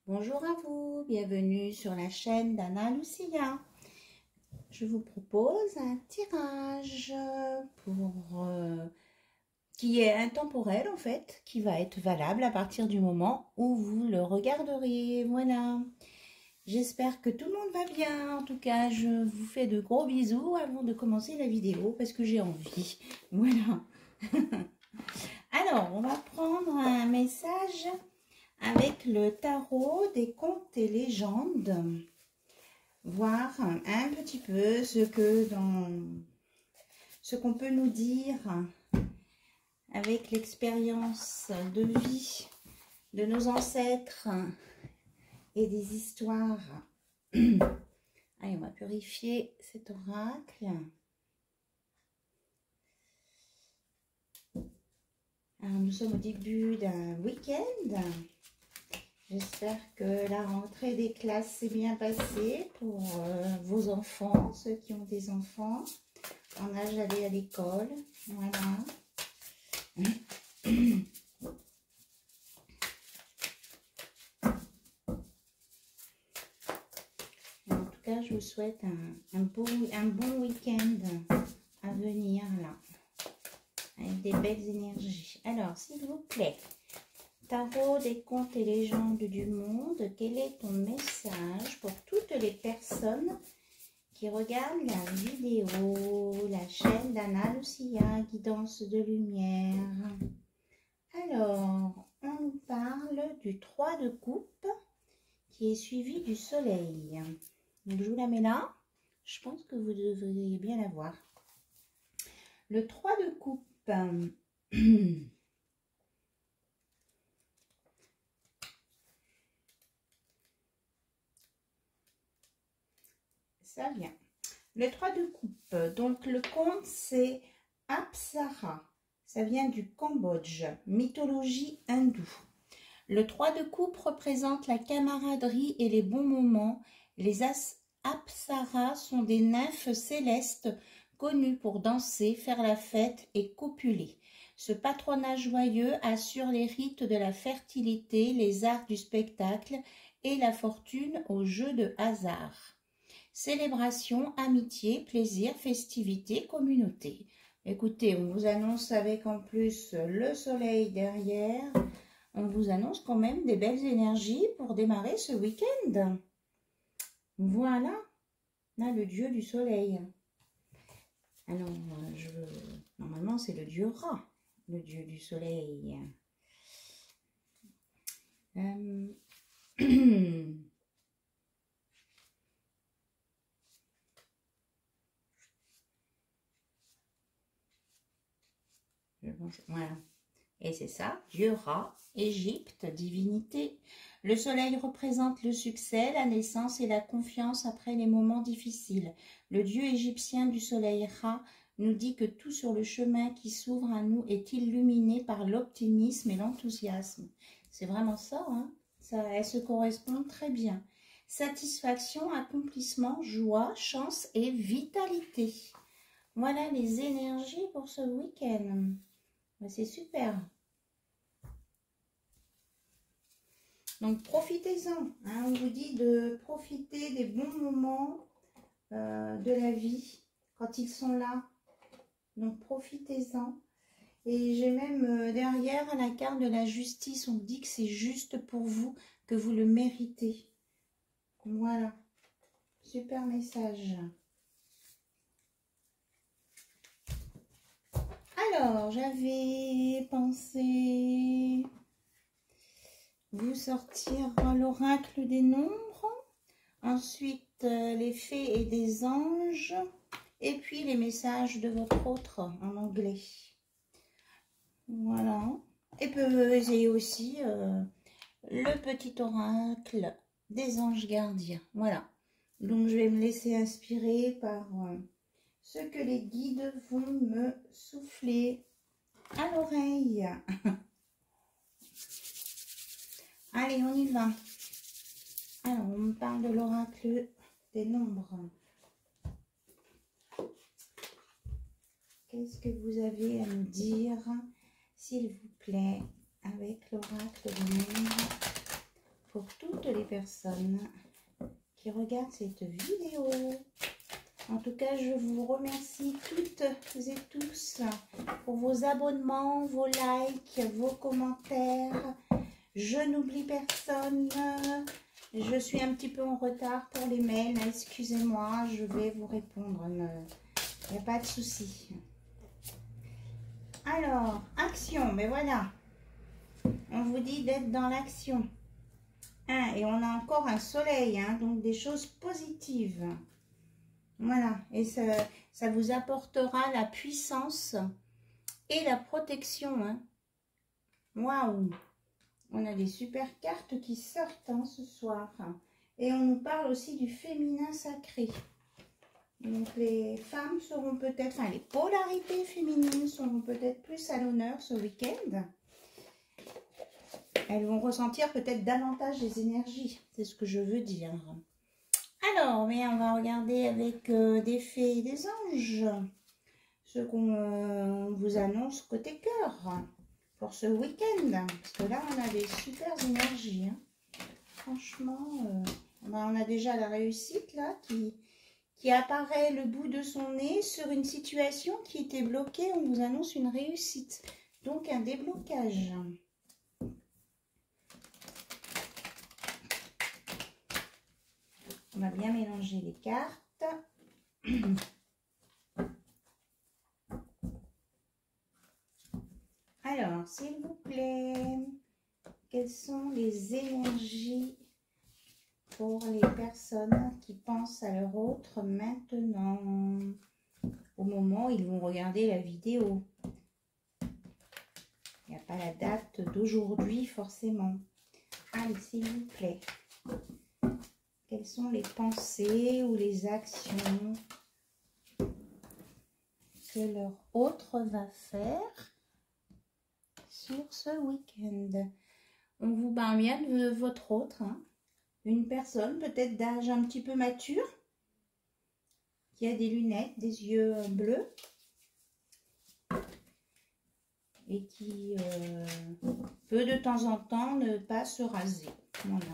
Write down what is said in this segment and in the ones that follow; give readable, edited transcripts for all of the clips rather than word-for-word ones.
Bonjour à vous, bienvenue sur la chaîne d'Anna Lucia. Je vous propose un tirage qui est intemporel en fait, qui va être valable à partir du moment où vous le regarderez. Voilà, j'espère que tout le monde va bien. En tout cas, je vous fais de gros bisous avant de commencer la vidéo parce que j'ai envie. Voilà. Alors, on va prendre un message avec le tarot des contes et légendes, voir un petit peu ce qu'on peut nous dire avec l'expérience de vie de nos ancêtres et des histoires. Allez, on va purifier cet oracle. Alors, nous sommes au début d'un week-end. J'espère que la rentrée des classes s'est bien passée pour vos enfants, ceux qui ont des enfants en âge d'aller à l'école. Voilà. En tout cas, je vous souhaite un bon week-end à venir là, avec des belles énergies. Alors, s'il vous plaît, Tarot des contes et légendes du monde, quel est ton message pour toutes les personnes qui regardent la vidéo, la chaîne d'Anna Lucia, guidance de lumière? Alors, on nous parle du 3 de coupe qui est suivi du soleil. Donc, je vous la mets là. Je pense que vous devriez bien la voir. Le 3 de coupe. Ça vient. Le 3 de coupe, donc le conte c'est Apsara. Ça vient du Cambodge, mythologie hindoue. Le 3 de coupe représente la camaraderie et les bons moments. Les Apsaras sont des nymphes célestes connues pour danser, faire la fête et copuler. Ce patronat joyeux assure les rites de la fertilité, les arts du spectacle et la fortune aux jeux de hasard. Célébration, amitié, plaisir, festivité, communauté. Écoutez, on vous annonce avec en plus le soleil derrière, on vous annonce quand même des belles énergies pour démarrer ce week-end. Voilà, là le dieu du soleil. Alors, normalement c'est le dieu Ra, le dieu du soleil. Voilà. Et c'est ça, Dieu Ra, Égypte, divinité. Le soleil représente le succès, la naissance et la confiance après les moments difficiles. Le dieu égyptien du soleil Ra nous dit que tout sur le chemin qui s'ouvre à nous est illuminé par l'optimisme et l'enthousiasme. C'est vraiment ça, hein? Elles se correspondent très bien. Satisfaction, accomplissement, joie, chance et vitalité. Voilà les énergies pour ce week-end. C'est super. Donc, profitez-en. Hein, on vous dit de profiter des bons moments de la vie quand ils sont là. Donc, profitez-en. Et j'ai même derrière la carte de la justice, on dit que c'est juste pour vous, que vous le méritez. Voilà. Super message. Alors, j'avais pensé vous sortir l'oracle des nombres, ensuite les fées et des anges, et puis les messages de votre autre en anglais. Voilà. Et peut essayer aussi le petit oracle des anges gardiens. Voilà. Donc, je vais me laisser inspirer par ce que les guides vont me souffler à l'oreille. Allez, on y va. Alors, on me parle de l'oracle des nombres. Qu'est-ce que vous avez à me dire, s'il vous plaît, avec l'oracle des nombres pour toutes les personnes qui regardent cette vidéo. En tout cas, je vous remercie toutes et tous pour vos abonnements, vos likes, vos commentaires. Je n'oublie personne. Je suis un petit peu en retard pour les mails. Excusez-moi, je vais vous répondre. Il n'y a pas de souci. Alors, action, mais voilà. On vous dit d'être dans l'action. Hein, et on a encore un soleil, hein, donc des choses positives. Voilà, et ça vous apportera la puissance et la protection. Hein. Waouh! On a des super cartes qui sortent hein, ce soir. Et on nous parle aussi du féminin sacré. Donc les femmes seront peut-être, enfin les polarités féminines seront peut-être plus à l'honneur ce week-end. Elles vont ressentir peut-être davantage les énergies, c'est ce que je veux dire. Alors, mais on va regarder avec des fées et des anges, ce qu'on vous annonce côté cœur pour ce week-end. Parce que là, on a des super énergies. Hein. Franchement, on a déjà la réussite là qui apparaît le bout de son nez sur une situation qui était bloquée. On vous annonce une réussite, donc un déblocage. On va bien mélanger les cartes. Alors, s'il vous plaît, quelles sont les énergies pour les personnes qui pensent à leur autre maintenant, au moment où ils vont regarder la vidéo? Il n'y a pas la date d'aujourd'hui forcément. Allez, s'il vous plaît. Quelles sont les pensées ou les actions que leur autre va faire sur ce week-end? On vous parle bien de votre autre, hein. Une personne peut-être d'âge un petit peu mature, qui a des lunettes, des yeux bleus et qui peut de temps en temps ne pas se raser. Voilà.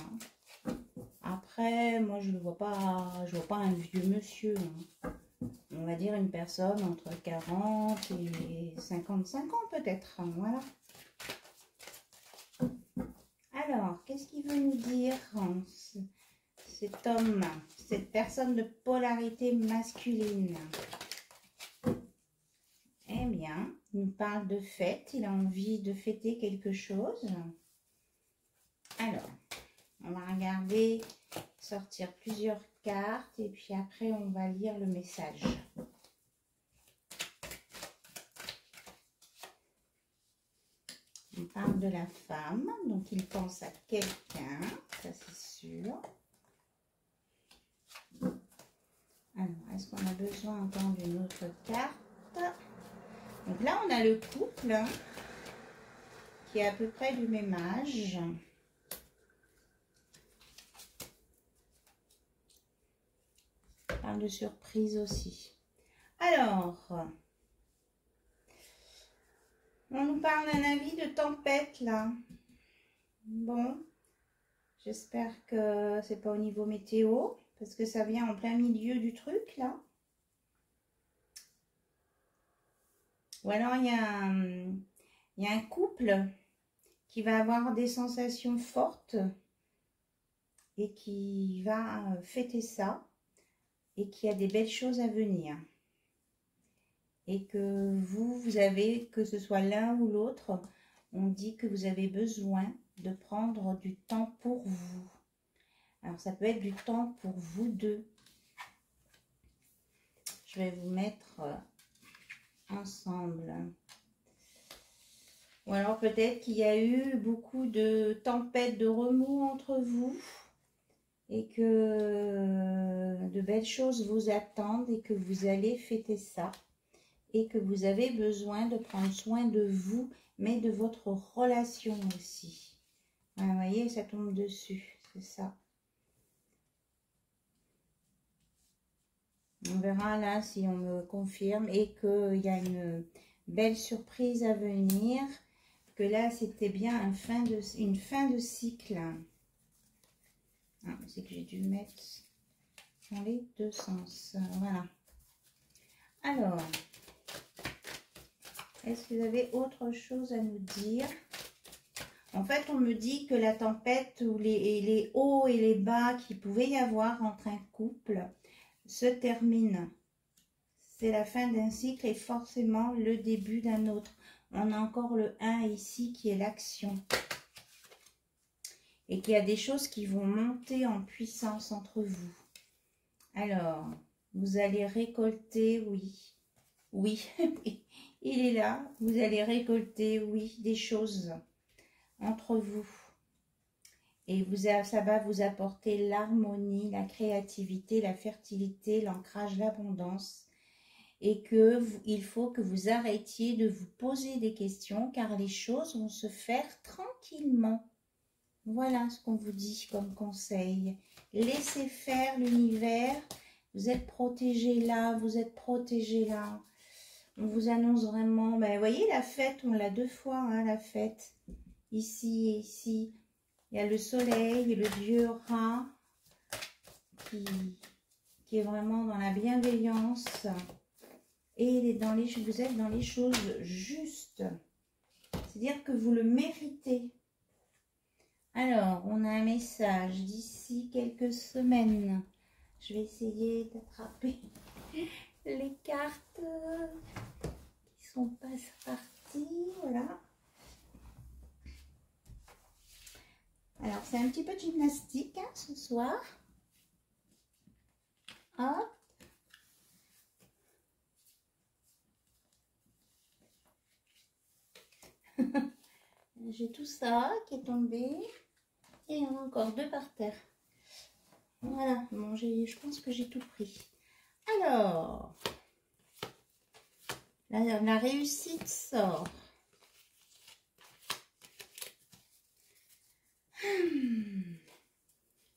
Après, moi je ne vois pas un vieux monsieur. Hein. On va dire une personne entre 40 et 55 ans peut-être. Voilà. Alors, qu'est-ce qu'il veut nous dire cet homme, cette personne de polarité masculine? Eh bien, il nous parle de fête. Il a envie de fêter quelque chose. Alors, on va regarder, sortir plusieurs cartes et puis après on va lire le message. On parle de la femme, donc il pense à quelqu'un, ça c'est sûr. Alors, est-ce qu'on a besoin encore d'une autre carte? Donc là, on a le couple hein, qui est à peu près du même âge. On parle de surprise aussi. Alors, on nous parle d'un avis de tempête là. Bon, j'espère que c'est pas au niveau météo, parce que ça vient en plein milieu du truc là. Ou alors il y a un couple qui va avoir des sensations fortes et qui va fêter ça et qui a des belles choses à venir. Et que vous avez, que ce soit l'un ou l'autre, on dit que vous avez besoin de prendre du temps pour vous. Alors ça peut être du temps pour vous deux. Je vais vous mettre ensemble. Ou alors peut-être qu'il y a eu beaucoup de tempêtes, de remous entre vous et que de belles choses vous attendent et que vous allez fêter ça et que vous avez besoin de prendre soin de vous mais de votre relation aussi. Vous voyez, ça tombe dessus, c'est ça. On verra là si on me confirme et qu'il y a une belle surprise à venir. Que là, c'était bien une fin de cycle. c'est que j'ai dû mettre dans les deux sens. Voilà. Alors, est-ce que vous avez autre chose à nous dire? En fait, on me dit que la tempête ou les hauts et les bas qu'il pouvait y avoir entre un couple se terminent. C'est la fin d'un cycle et forcément le début d'un autre. On a encore le 1 ici qui est l'action. Et qu'il y a des choses qui vont monter en puissance entre vous. Alors, vous allez récolter, oui. Oui, il est là. Vous allez récolter, oui, des choses entre vous. Et ça va vous apporter l'harmonie, la créativité, la fertilité, l'ancrage, l'abondance. Et il faut que vous arrêtiez de vous poser des questions car les choses vont se faire tranquillement. Voilà ce qu'on vous dit comme conseil. Laissez faire l'univers. Vous êtes protégés là, vous êtes protégés là. On vous annonce vraiment, ben, vous voyez la fête, on l'a 2 fois, hein, la fête. Ici et ici. Il y a le soleil et le dieu rat qui est vraiment dans la bienveillance. Et vous êtes dans les choses justes. C'est-à-dire que vous le méritez. Alors, on a un message d'ici quelques semaines. Je vais essayer d'attraper les cartes qui sont pas parties. Voilà. Alors, c'est un petit peu de gymnastique hein, ce soir. Hop. J'ai tout ça qui est tombé. Et il y en a encore 2 par terre. Voilà, bon, je pense que j'ai tout pris. Alors, la réussite sort.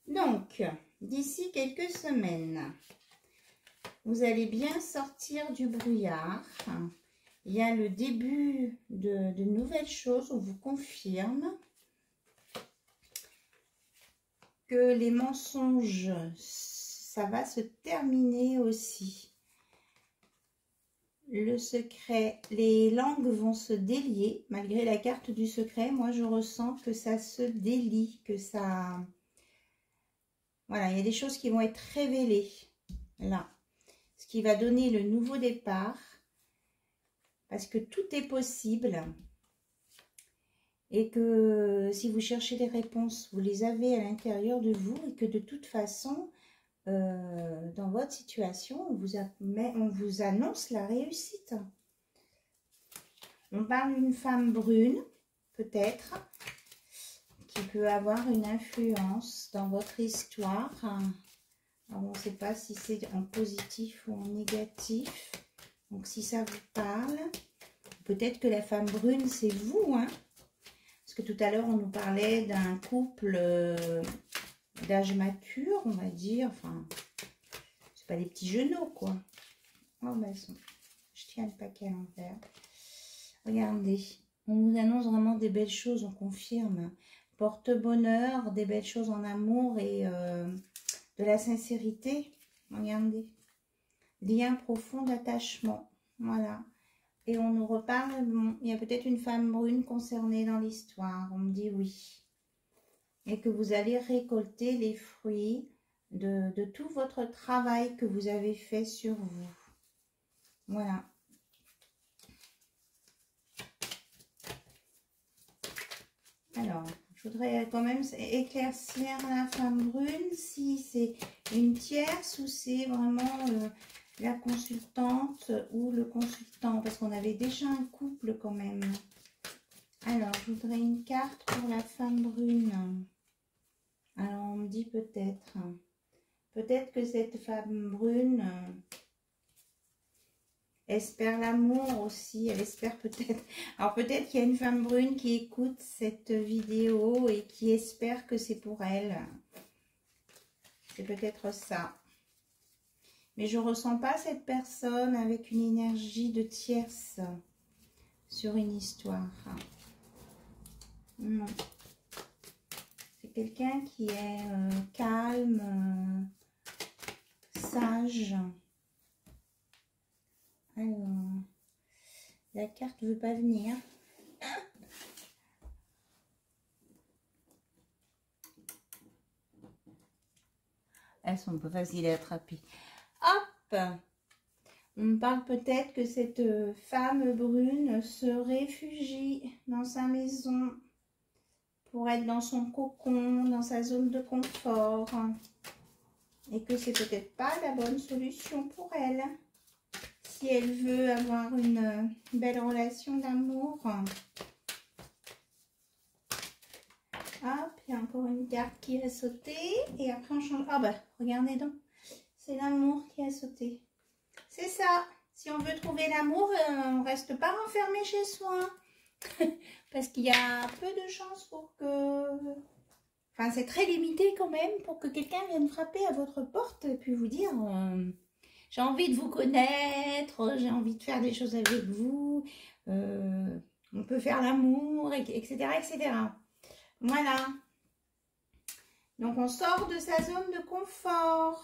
Donc, d'ici quelques semaines, vous allez bien sortir du brouillard. Il y a le début de nouvelles choses. On vous confirme que les mensonges, ça va se terminer aussi. Le secret, les langues vont se délier. Malgré la carte du secret, moi je ressens que ça se délie, que ça... Voilà, il y a des choses qui vont être révélées là. Ce qui va donner le nouveau départ. Parce que tout est possible. Et que si vous cherchez des réponses, vous les avez à l'intérieur de vous. Et que de toute façon, dans votre situation, on vous annonce la réussite. On parle d'une femme brune, peut-être, qui peut avoir une influence dans votre histoire. Alors, on ne sait pas si c'est en positif ou en négatif. Donc, si ça vous parle, peut-être que la femme brune, c'est vous, hein. Parce que tout à l'heure, on nous parlait d'un couple d'âge mature, on va dire. Enfin, c'est pas des petits genoux, quoi. Oh, ben, je tiens le paquet à l'envers. Regardez, on nous annonce vraiment des belles choses, on confirme. Porte-bonheur, des belles choses en amour et de la sincérité. Regardez. Lien profond d'attachement. Voilà. Et on nous reparle, bon, il y a peut-être une femme brune concernée dans l'histoire. On me dit oui. Et que vous allez récolter les fruits de tout votre travail que vous avez fait sur vous. Voilà. Alors, je voudrais quand même éclaircir la femme brune, si c'est une tierce ou c'est vraiment la consultante ou le consultant, parce qu'on avait déjà un couple quand même. Alors, je voudrais une carte pour la femme brune. Alors, on me dit peut-être que cette femme brune espère l'amour aussi, elle espère peut-être. Alors peut-être qu'il y a une femme brune qui écoute cette vidéo et qui espère que c'est pour elle. C'est peut-être ça. Mais je ne ressens pas cette personne avec une énergie de tierce sur une histoire. Non. C'est quelqu'un qui est calme, message. Alors, la carte ne veut pas venir. Elles sont pas faciles à attraper. Hop! On me parle peut-être que cette femme brune se réfugie dans sa maison pour être dans son cocon, dans sa zone de confort. Et que c'est peut-être pas la bonne solution pour elle. Si elle veut avoir une belle relation d'amour. Hop, il y a encore une carte qui a sauté. Et après on change. Ah bah, regardez donc. C'est l'amour qui a sauté. C'est ça. Si on veut trouver l'amour, on ne reste pas enfermé chez soi. Parce qu'il y a peu de chances pour que... Enfin, c'est très limité quand même pour que quelqu'un vienne frapper à votre porte et puis vous dire j'ai envie de vous connaître, j'ai envie de faire des choses avec vous, on peut faire l'amour, etc., etc. Voilà. Donc, on sort de sa zone de confort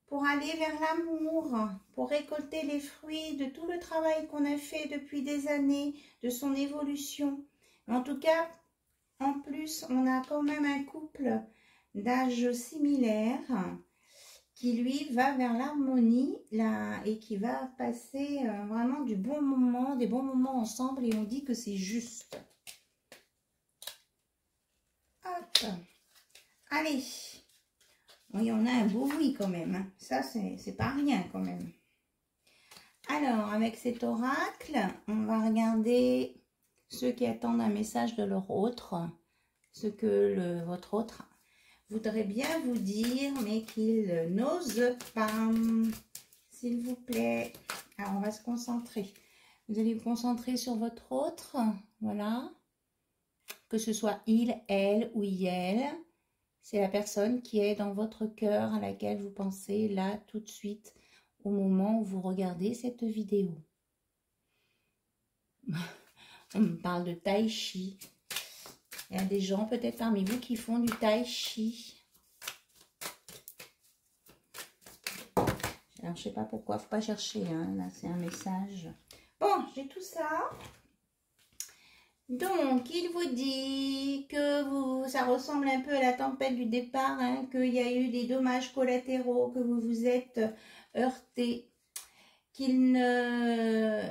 pour aller vers l'amour, pour récolter les fruits de tout le travail qu'on a fait depuis des années, de son évolution. En tout cas, en plus, on a quand même un couple d'âge similaire qui, lui, va vers l'harmonie et qui va passer vraiment des bons moments ensemble et on dit que c'est juste. Hop. Allez. Oui, on a un beau oui quand même. Hein. Ça, c'est pas rien quand même. Alors, avec cet oracle, on va regarder ceux qui attendent un message de leur autre. Ce que votre autre voudrait bien vous dire, mais qu'il n'ose pas. S'il vous plaît. Alors, on va se concentrer. Vous allez vous concentrer sur votre autre. Voilà. Que ce soit il, elle ou elle. C'est la personne qui est dans votre cœur, à laquelle vous pensez là, tout de suite, au moment où vous regardez cette vidéo. On me parle de tai chi. Il y a des gens peut-être parmi vous qui font du tai chi. Alors, je ne sais pas pourquoi, il ne faut pas chercher. Hein. Là, c'est un message. Bon, j'ai tout ça. Donc, il vous dit que ça ressemble un peu à la tempête du départ, hein, qu'il y a eu des dommages collatéraux, que vous vous êtes heurté, qu'il n'a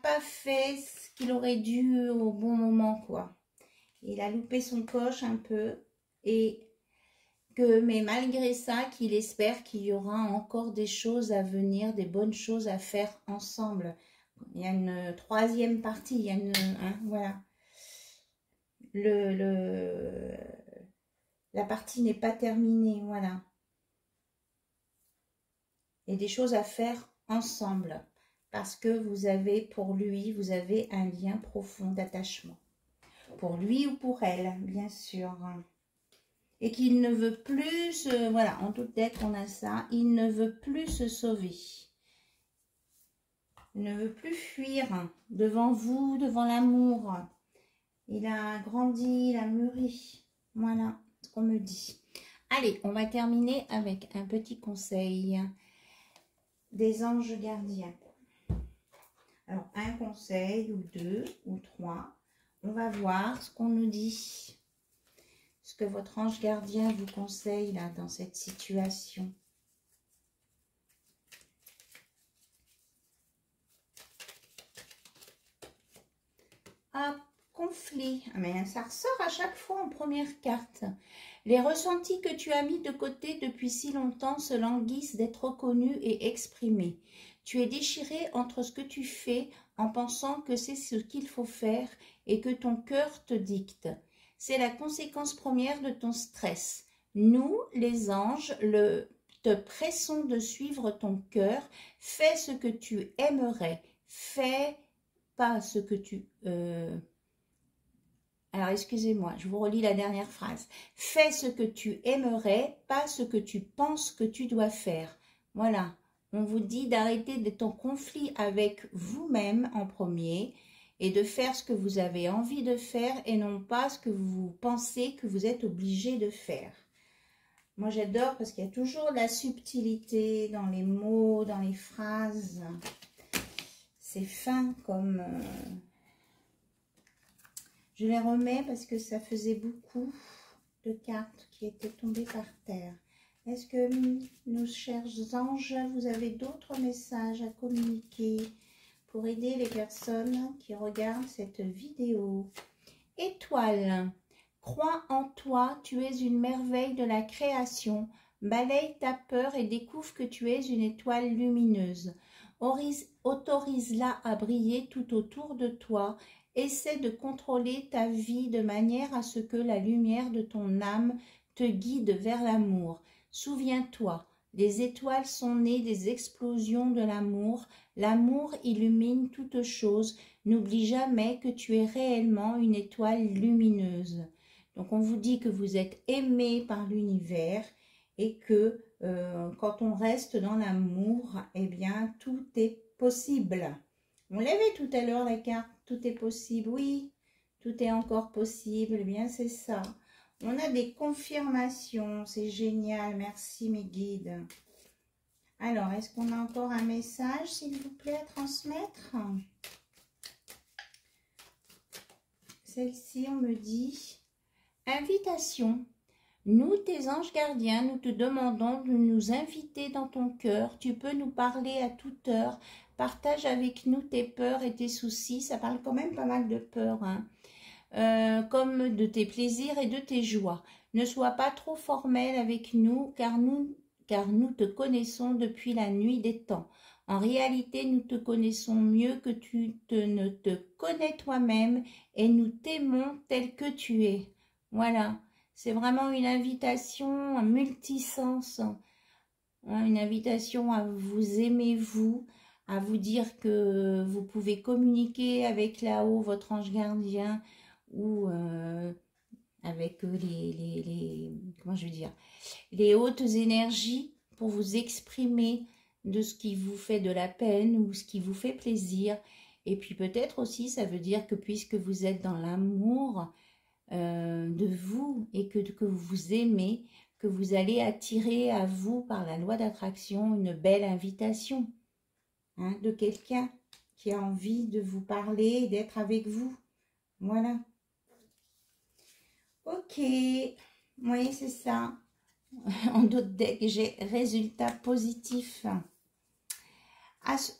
pas fait ce qu'il aurait dû au bon moment, quoi. Il a loupé son coche un peu, mais malgré ça, qu'il espère qu'il y aura encore des choses à venir, des bonnes choses à faire ensemble. Il y a une troisième partie, il y a une, hein, voilà. La partie n'est pas terminée, voilà. Et des choses à faire ensemble. Parce que vous avez, pour lui, vous avez un lien profond d'attachement. Pour lui ou pour elle, bien sûr. Et qu'il ne veut plus, voilà, en toute tête, on a ça. Il ne veut plus se sauver. Il ne veut plus fuir devant vous, devant l'amour. Il a grandi, il a mûri. Voilà ce qu'on me dit. Allez, on va terminer avec un petit conseil des anges gardiens. Alors, un conseil ou deux ou trois. On va voir ce qu'on nous dit. Ce que votre ange gardien vous conseille là dans cette situation. Hop, conflit. Mais ça ressort à chaque fois en première carte. Les ressentis que tu as mis de côté depuis si longtemps se languissent d'être reconnus et exprimés. Tu es déchiré entre ce que tu fais en pensant que c'est ce qu'il faut faire et que ton cœur te dicte. C'est la conséquence première de ton stress. Nous, les anges, te pressons de suivre ton cœur. Fais ce que tu aimerais. Fais pas ce que tu... Alors, excusez-moi, je vous relis la dernière phrase. Fais ce que tu aimerais, pas ce que tu penses que tu dois faire. Voilà, on vous dit d'arrêter d'être en conflit avec vous-même en premier et de faire ce que vous avez envie de faire et non pas ce que vous pensez que vous êtes obligé de faire. Moi, j'adore parce qu'il y a toujours de la subtilité dans les mots, dans les phrases. C'est fin comme... Je les remets parce que ça faisait beaucoup de cartes qui étaient tombées par terre. Est-ce que, nos chers anges, vous avez d'autres messages à communiquer pour aider les personnes qui regardent cette vidéo? Étoile, crois en toi, tu es une merveille de la création. Balaye ta peur et découvre que tu es une étoile lumineuse. Autorise-la à briller tout autour de toi. Essaie de contrôler ta vie de manière à ce que la lumière de ton âme te guide vers l'amour. Souviens-toi, les étoiles sont nées des explosions de l'amour. L'amour illumine toutes choses. N'oublie jamais que tu es réellement une étoile lumineuse. Donc on vous dit que vous êtes aimé par l'univers et que quand on reste dans l'amour, eh bien tout est possible. On l'avait tout à l'heure la carte, tout est possible, oui, tout est encore possible, eh bien c'est ça. On a des confirmations, c'est génial, merci mes guides. Alors, est-ce qu'on a encore un message, s'il vous plaît, à transmettre? Celle-ci, on me dit, invitation. Nous, tes anges gardiens, nous te demandons de nous inviter dans ton cœur. Tu peux nous parler à toute heure. Partage avec nous tes peurs et tes soucis. Ça parle quand même pas mal de peurs, hein. Comme de tes plaisirs et de tes joies. Ne sois pas trop formel avec nous, car nous te connaissons depuis la nuit des temps. En réalité, nous te connaissons mieux que ne te connais toi-même et nous t'aimons tel que tu es. Voilà, c'est vraiment une invitation à multisens, hein, une invitation à vous aimer vous, à vous dire que vous pouvez communiquer avec là-haut votre ange gardien ou avec comment je veux dire, les hautes énergies pour vous exprimer de ce qui vous fait de la peine ou ce qui vous fait plaisir. Et puis peut-être aussi ça veut dire que puisque vous êtes dans l'amour de vous et que vous vous aimez, que vous allez attirer à vous par la loi d'attraction une belle invitation, hein, de quelqu'un qui a envie de vous parler et d'être avec vous. Voilà. Ok, oui, c'est ça. En d'autres decks, j'ai résultat positif. À ce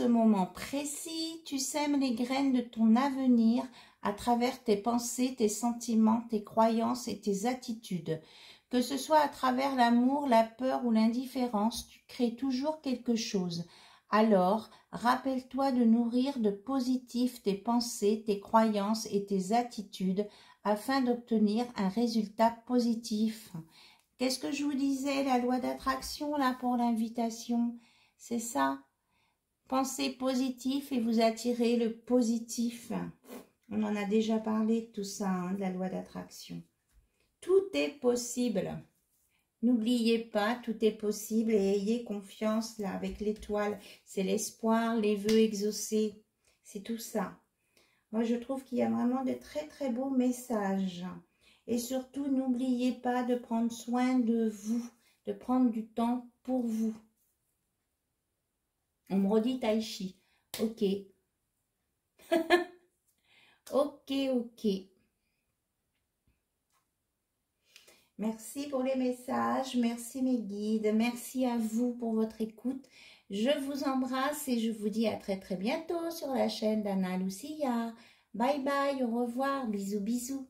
moment précis, tu sèmes les graines de ton avenir à travers tes pensées, tes sentiments, tes croyances et tes attitudes. Que ce soit à travers l'amour, la peur ou l'indifférence, tu crées toujours quelque chose. Alors, rappelle-toi de nourrir de positif tes pensées, tes croyances et tes attitudes afin d'obtenir un résultat positif. Qu'est-ce que je vous disais, la loi d'attraction là pour l'invitation? C'est ça. Pensez positif et vous attirez le positif. On en a déjà parlé de tout ça, hein, de la loi d'attraction. Tout est possible. N'oubliez pas, tout est possible et ayez confiance là avec l'étoile. C'est l'espoir, les vœux exaucés. C'est tout ça. Moi, je trouve qu'il y a vraiment de très très beaux messages. Et surtout, n'oubliez pas de prendre soin de vous, de prendre du temps pour vous. On me redit Taïchi. Ok. Ok. Merci pour les messages, merci mes guides, merci à vous pour votre écoute. Je vous embrasse et je vous dis à très très bientôt sur la chaîne d'Anna Lucia. Bye bye, au revoir, bisous bisous.